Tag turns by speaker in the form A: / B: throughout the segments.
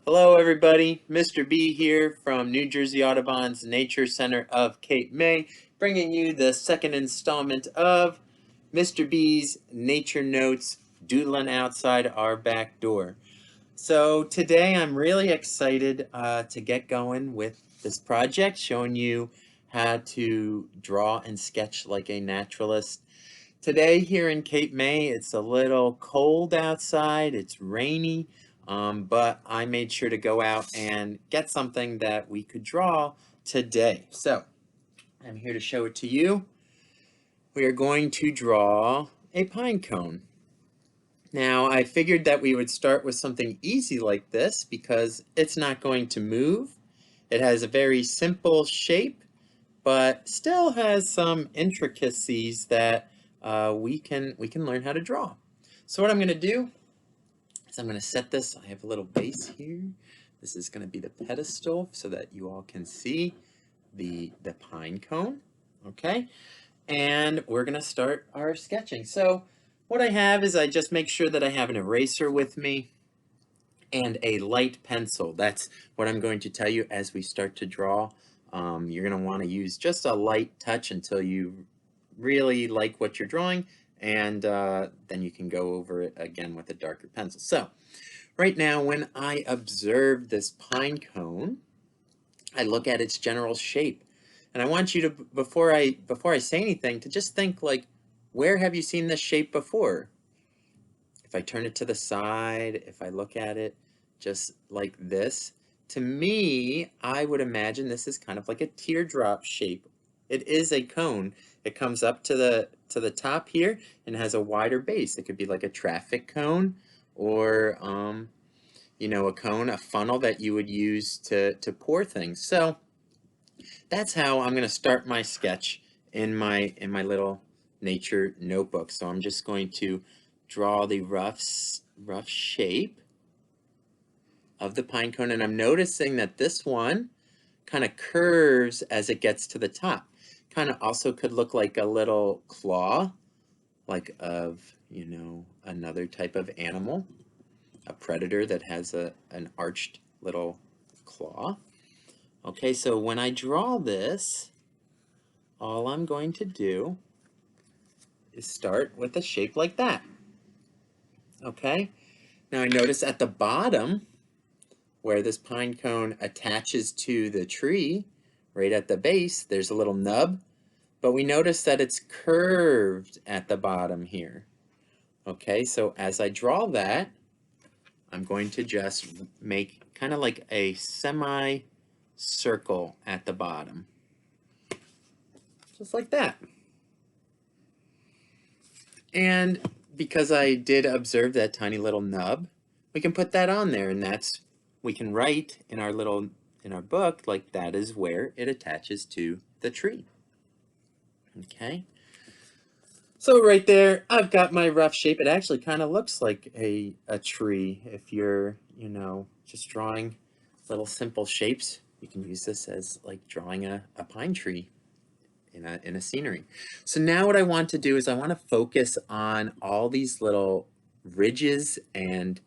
A: Hello everybody, Mr. B here from New Jersey Audubon's Nature Center of Cape May, bringing you the second installment of Mr. B's Nature Notes Doodlin' Outside Our Back Door. So today I'm really excited to get going with this project, showing you how to draw and sketch like a naturalist. Today here in Cape May, it's a little cold outside, it's rainy, but I made sure to go out and get something that we could draw today. So I'm here to show it to you. We are going to draw a pine cone. Now I figured that we would start with something easy like this because it's not going to move. It has a very simple shape, but still has some intricacies that we can learn how to draw. So what I'm going to do is I'm going to set this. I have a little base here. This is going to be the pedestal so that you all can see the pine cone. Okay, and we're going to start our sketching. So what I have is I just make sure that I have an eraser with me and a light pencil. That's what I'm going to tell you as we start to draw. You're going to want to use just a light touch until you really like what you're drawing, and then you can go over it again with a darker pencil. So right now, when I observe this pine cone, I look at its general shape, and I want you to, before I say anything, to just think like, where have you seen this shape before? If I turn it to the side, if I look at it just like this, to me, I would imagine this is kind of like a teardrop shape. It is a cone. It comes up to the top here and has a wider base. It could be like a traffic cone, or you know, a cone, a funnel that you would use to pour things. So that's how I'm going to start my sketch in my little nature notebook. So I'm just going to draw the rough shape of the pine cone, and I'm noticing that this one kind of curves as it gets to the top. Kind of also could look like a little claw, like of, you know, another type of animal, a predator that has an arched little claw. Okay, so when I draw this, all I'm going to do is start with a shape like that. Okay, now I notice at the bottom where this pine cone attaches to the tree, right at the base, there's a little nub, but we notice that it's curved at the bottom here. Okay, so as I draw that, I'm going to just make kind of like a semi-circle at the bottom. Just like that. And because I did observe that tiny little nub, we can put that on there, and that's, we can write in our book, like, that is where it attaches to the tree. Okay, so right there I've got my rough shape. It actually kind of looks like a tree. If you're, you know, just drawing little simple shapes, you can use this as like drawing a pine tree in a scenery. So now what I want to do is I want to focus on all these little ridges and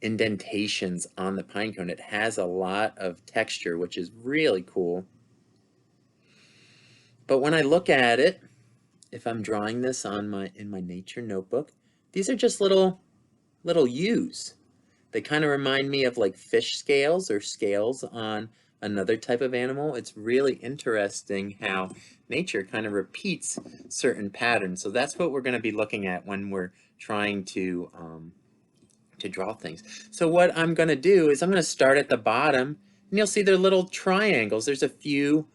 A: indentations on the pine cone. It has a lot of texture, which is really cool. But when I look at it, if I'm drawing this on in my nature notebook, these are just little U's. They kind of remind me of like fish scales or scales on another type of animal. It's really interesting how nature kind of repeats certain patterns. So that's what we're going to be looking at when we're trying to draw things. So what I'm going to do is I'm going to start at the bottom, and you'll see they're little triangles. There's a few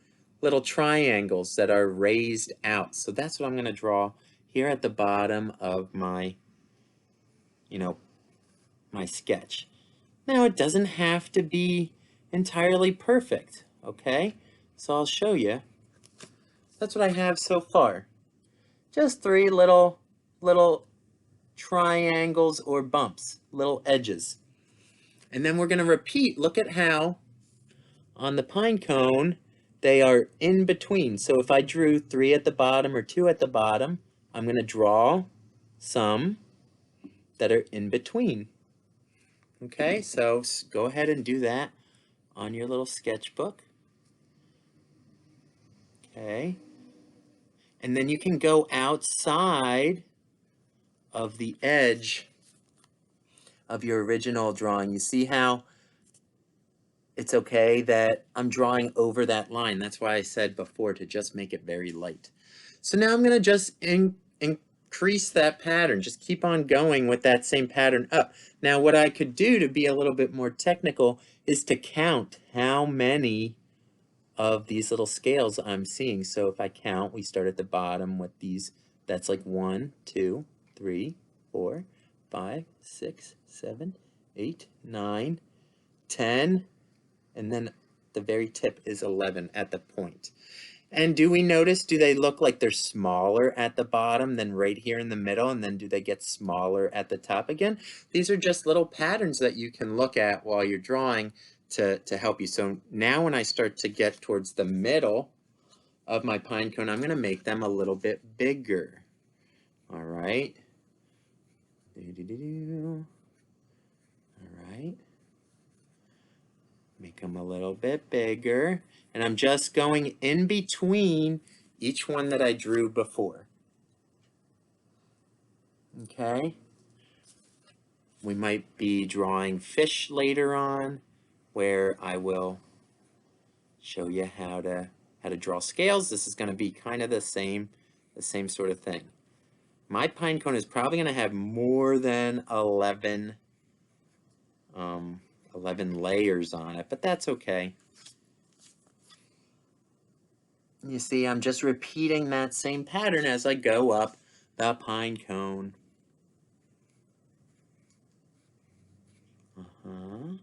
A: little triangles that are raised out. So that's what I'm going to draw here at the bottom of my, you know, my sketch. Now it doesn't have to be entirely perfect, okay? So I'll show you. That's what I have so far. Just three little triangles or bumps, little edges. And then we're going to repeat. Look at how on the pine cone they are in between. So if I drew 3 at the bottom or 2 at the bottom, I'm going to draw some that are in between. Okay, so go ahead and do that on your little sketchbook. Okay, and then you can go outside of the edge of your original drawing. You see how it's okay that I'm drawing over that line. That's why I said before to just make it very light. So now I'm going to just increase that pattern. Just keep on going with that same pattern up. Now what I could do to be a little bit more technical is to count how many of these little scales I'm seeing. So if I count, we start at the bottom with these. That's like 1, 2, 3, 4, 5, 6, 7, 8, 9, 10, and then the very tip is 11 at the point. And do we notice, do they look like they're smaller at the bottom than right here in the middle, and then do they get smaller at the top again? These are just little patterns that you can look at while you're drawing to help you. So now when I start to get towards the middle of my pine cone, I'm going to make them a little bit bigger. All right. All right. Make them a little bit bigger. And I'm just going in between each one that I drew before. Okay. We might be drawing fish later on, where I will show you how to draw scales. This is going to be kind of the same sort of thing. My pine cone is probably going to have more than 11 layers on it, but that's okay. You see, I'm just repeating that same pattern as I go up the pine cone. All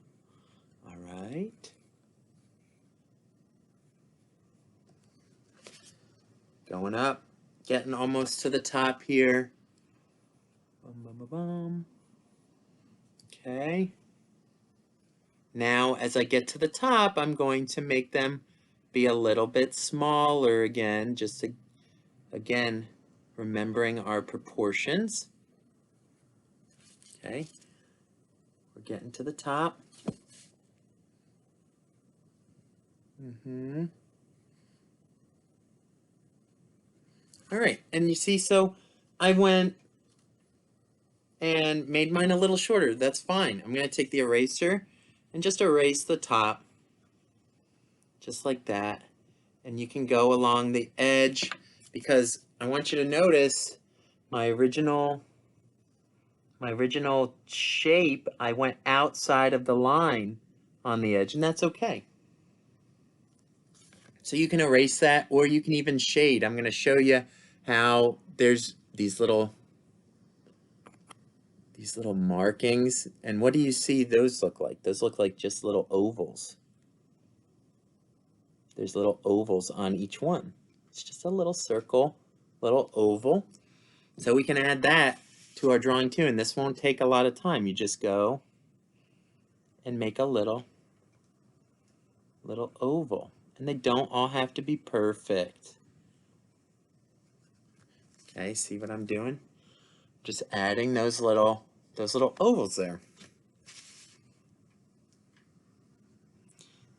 A: right. Going up, getting almost to the top here. Bum, bum, bum, bum. Okay. Now, as I get to the top, I'm going to make them be a little bit smaller again, just to, again, remembering our proportions. Okay. We're getting to the top. All right, and you see, so I went and made mine a little shorter. That's fine. I'm going to take the eraser and just erase the top, just like that. And you can go along the edge, because I want you to notice my original shape, I went outside of the line on the edge, and that's okay. So you can erase that, or you can even shade. I'm going to show you how there's these little markings, and what do you see those look like? Those look like just little ovals. There's little ovals on each one. It's just a little circle, little oval. So we can add that to our drawing too, and this won't take a lot of time. You just go and make a little oval, and they don't all have to be perfect. Okay, see what I'm doing? Just adding those little ovals there.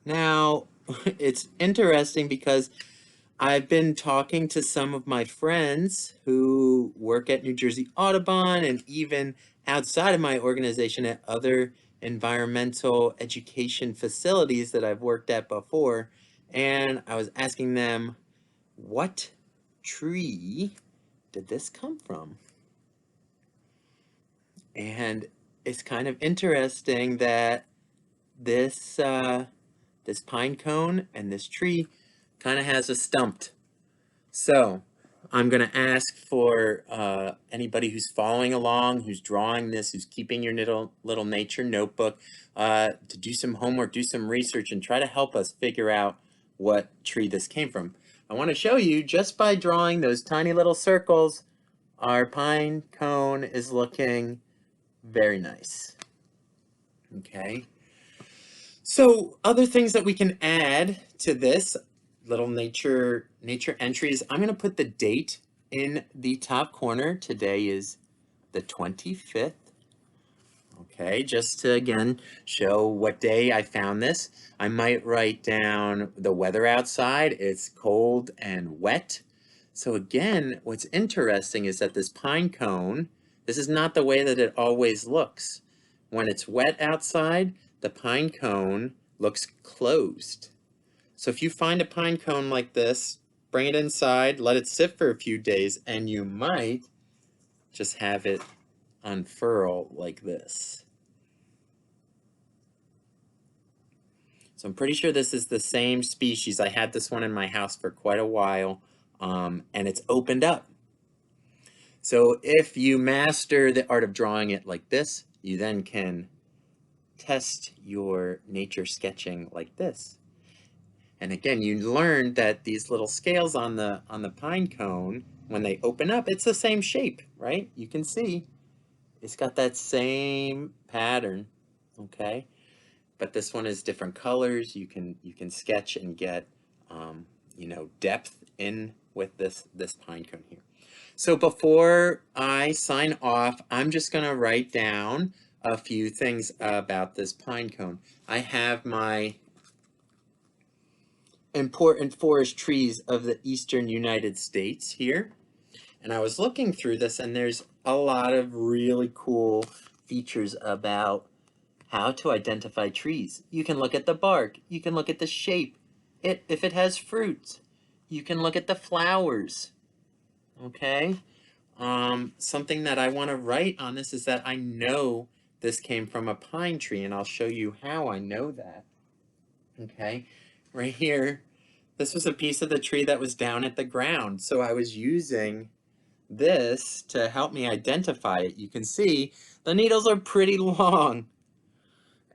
A: Now, it's interesting because I've been talking to some of my friends who work at New Jersey Audubon, and even outside of my organization at other environmental education facilities that I've worked at before, and I was asking them, what tree did this come from? And it's kind of interesting that this this pine cone and this tree kind of has a stumped. So I'm going to ask for anybody who's following along, who's drawing this, who's keeping your little nature notebook, to do some homework, do some research, and try to help us figure out what tree this came from. I want to show you, just by drawing those tiny little circles, our pine cone is looking very nice. Okay. So other things that we can add to this little nature entries, I'm going to put the date in the top corner. Today is the 25th Okay, just to again show what day I found this, I might write down the weather outside. It's cold and wet. So again, what's interesting is that this pine cone, this is not the way that it always looks. When it's wet outside, the pine cone looks closed. So if you find a pine cone like this, bring it inside, let it sit for a few days, and you might just have it unfurl like this. So I'm pretty sure this is the same species. I had this one in my house for quite a while, and it's opened up. So if you master the art of drawing it like this, you then can test your nature sketching like this. And again, you learn that these little scales on the pine cone, when they open up, it's the same shape, right? You can see it's got that same pattern, okay? But this one is different colors. You can sketch and get you know, depth in with this pine cone here. So before I sign off, I'm just going to write down a few things about this pine cone. I have my important forest trees of the eastern United States here. And I was looking through this, and there's a lot of really cool features about how to identify trees. You can look at the bark. You can look at the shape. If it has fruit. You can look at the flowers. Okay? Something that I want to write on this is that I know this came from a pine tree, and I'll show you how I know that. Okay? Right here, this was a piece of the tree that was down at the ground, so I was using this to help me identify it. You can see the needles are pretty long.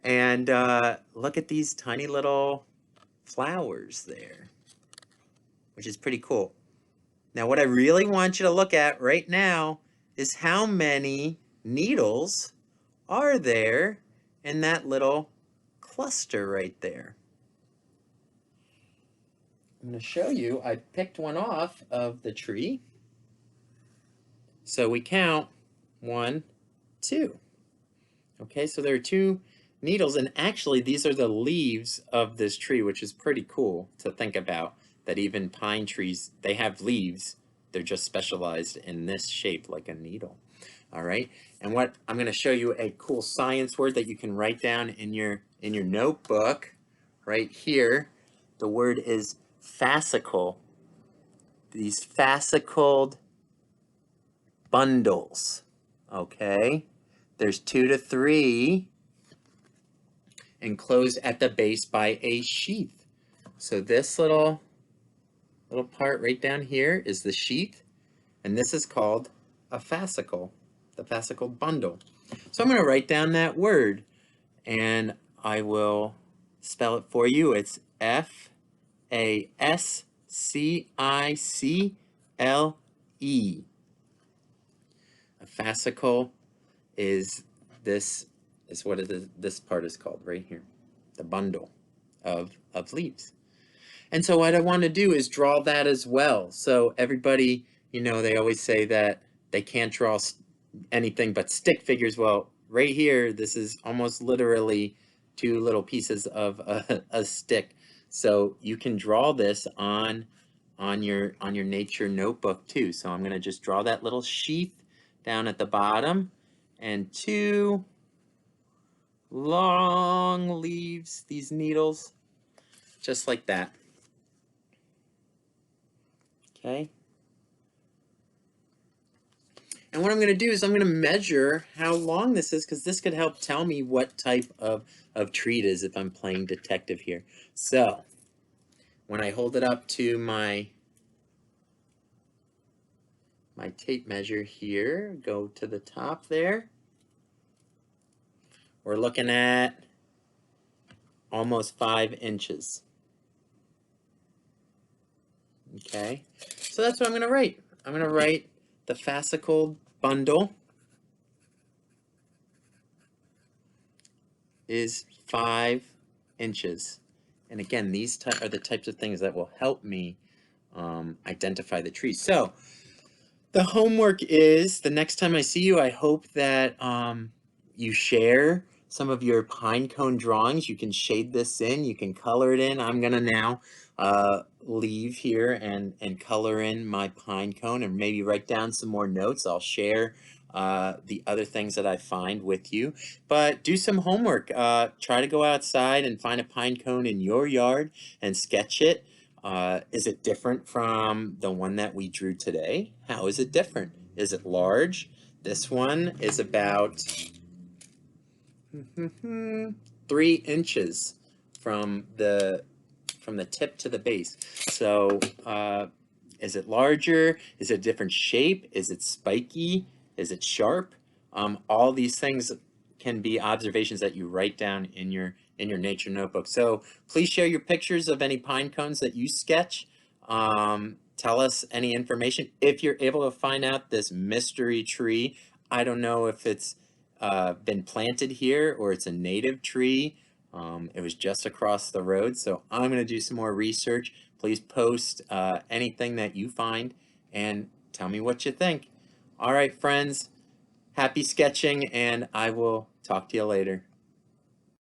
A: And look at these tiny little flowers there, which is pretty cool. Now, what I really want you to look at right now is how many needles are there in that little cluster right there. I'm going to show you. I picked one off of the tree. So we count 1, 2. Okay, so there are 2 needles, and actually these are the leaves of this tree, which is pretty cool to think about, that even pine trees, they have leaves. They're just specialized in this shape, like a needle. All right, and what I'm going to show you a cool science word that you can write down in your notebook right here. The word is fascicle. These fascicled bundles. Okay, there's 2 to 3 enclosed at the base by a sheath. So this little part right down here is the sheath, and this is called a fascicle, the fascicled bundle. So I'm going to write down that word, and I will spell it for you. It's Fascicle. A fascicle is what this part is called right here, the bundle of leaves. And so what I want to do is draw that as well. So everybody, you know, they always say that they can't draw anything but stick figures. Well, right here, this is almost literally 2 little pieces of a stick. So you can draw this on your nature notebook too. So I'm going to just draw that little sheath down at the bottom, and 2 long leaves, these needles, just like that. Okay. And what I'm going to do is I'm going to measure how long this is, because this could help tell me what type of tree it is if I'm playing detective here. So when I hold it up to my tape measure here, go to the top there, we're looking at almost 5 inches. Okay, so that's what I'm going to write. I'm going to write the fascicled bundle is 5 inches. And again, these are the types of things that will help me identify the tree. So the homework is, the next time I see you, I hope that you share some of your pine cone drawings. You can shade this in, you can color it in. I'm gonna now leave here and color in my pine cone and maybe write down some more notes. I'll share the other things that I find with you. But do some homework. Try to go outside and find a pine cone in your yard and sketch it. Is it different from the one that we drew today? How is it different? Is it large? This one is about 3 inches from the tip to the base. So is it larger? Is it a different shape? Is it spiky? Is it sharp? All these things can be observations that you write down in your nature notebook. So please share your pictures of any pine cones that you sketch. Tell us any information. If you're able to find out this mystery tree, I don't know if it's been planted here or it's a native tree. It was just across the road, so I'm going to do some more research. Please post anything that you find and tell me what you think. All right, friends, happy sketching, and I will talk to you later.